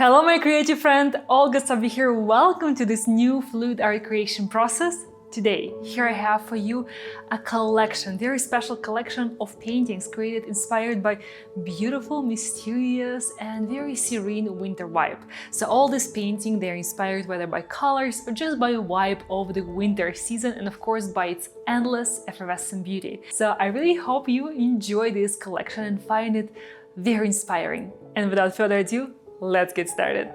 Hello my creative friend, Olga Sabi here. Welcome to this new fluid art creation process. Today, here I have for you a collection, very special collection of paintings created inspired by beautiful, mysterious and very serene winter vibe. So all this painting, they're inspired whether by colors or just by a vibe of the winter season and of course by its endless effervescent beauty. So I really hope you enjoy this collection and find it very inspiring. And without further ado, let's get started.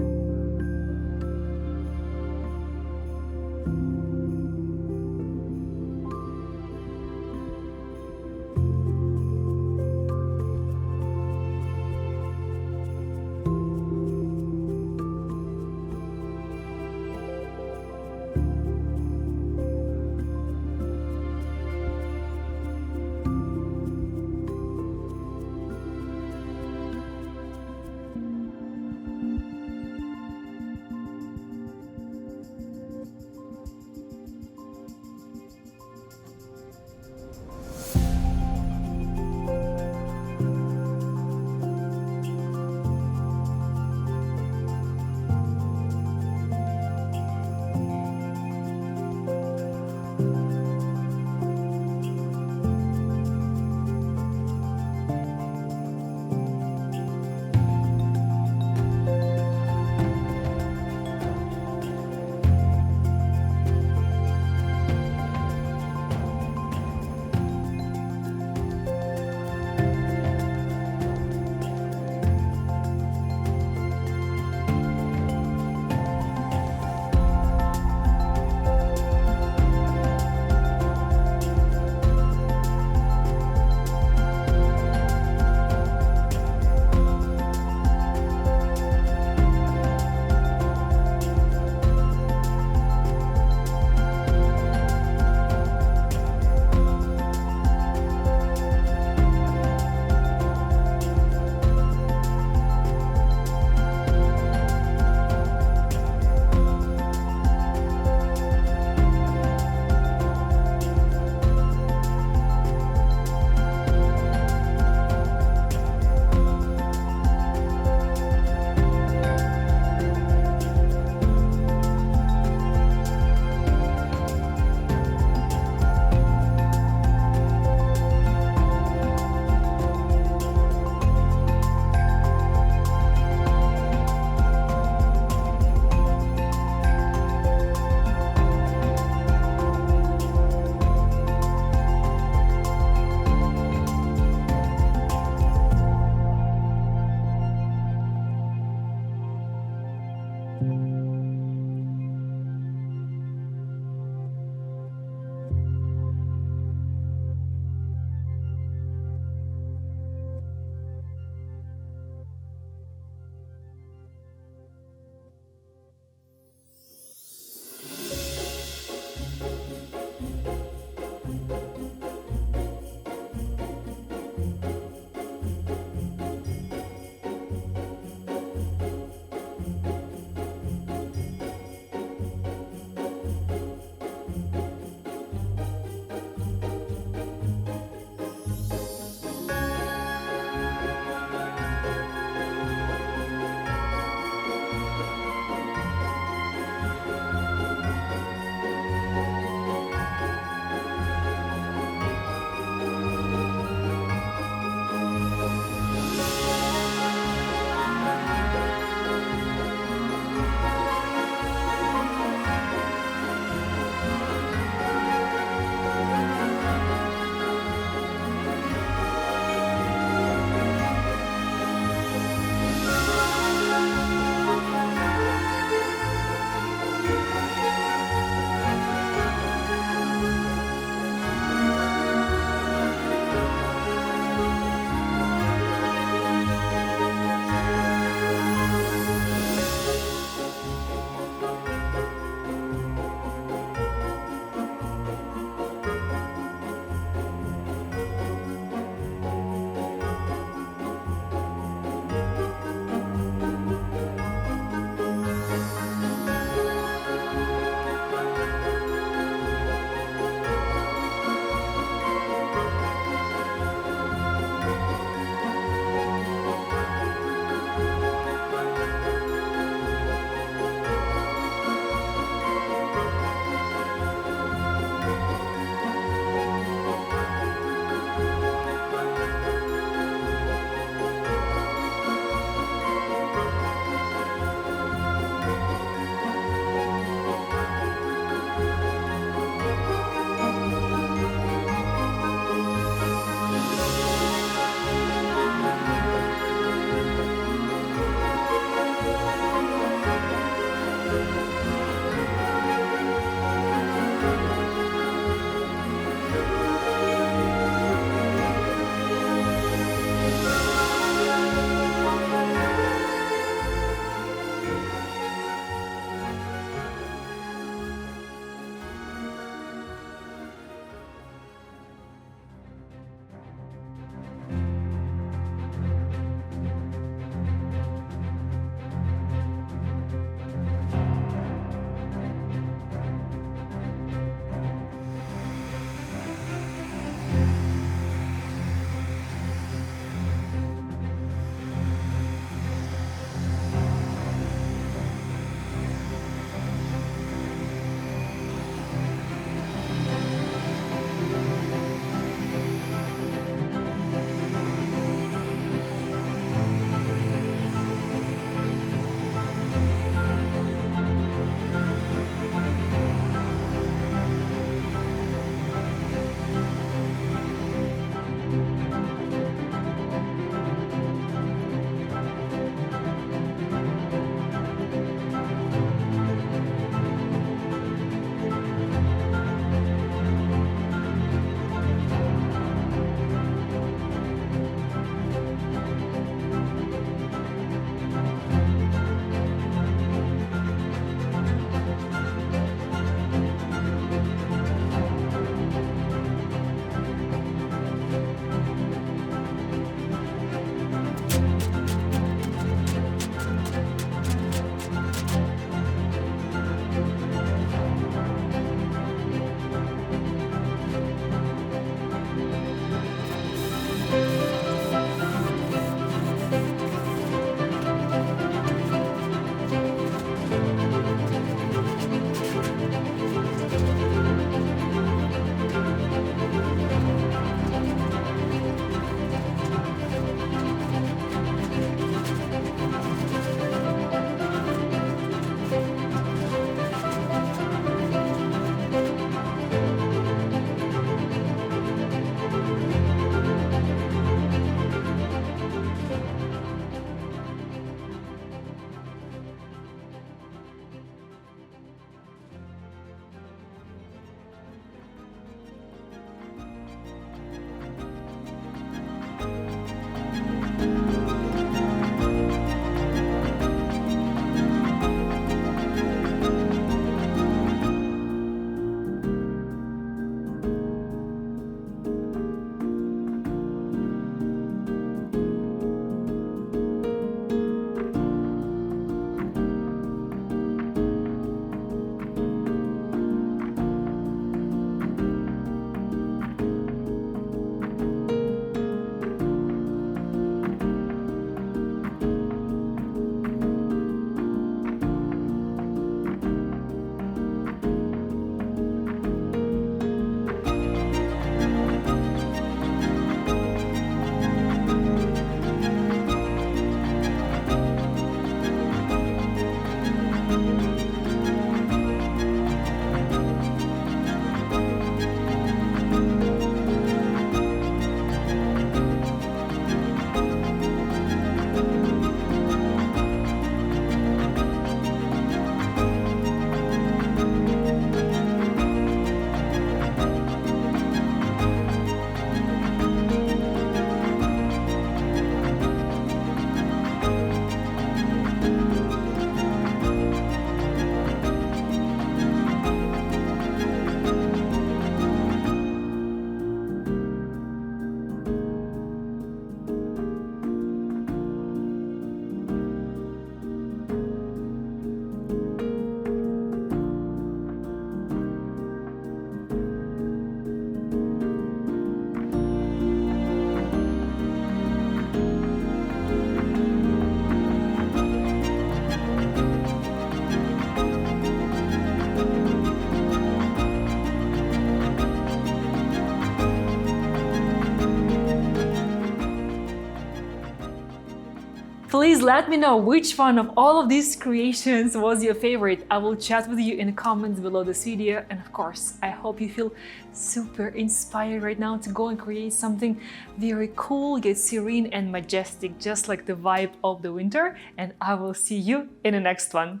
Please let me know which one of all of these creations was your favorite. I will chat with you in the comments below this video. And of course, I hope you feel super inspired right now to go and create something very cool, yet serene and majestic, just like the vibe of the winter. And I will see you in the next one.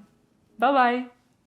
Bye bye.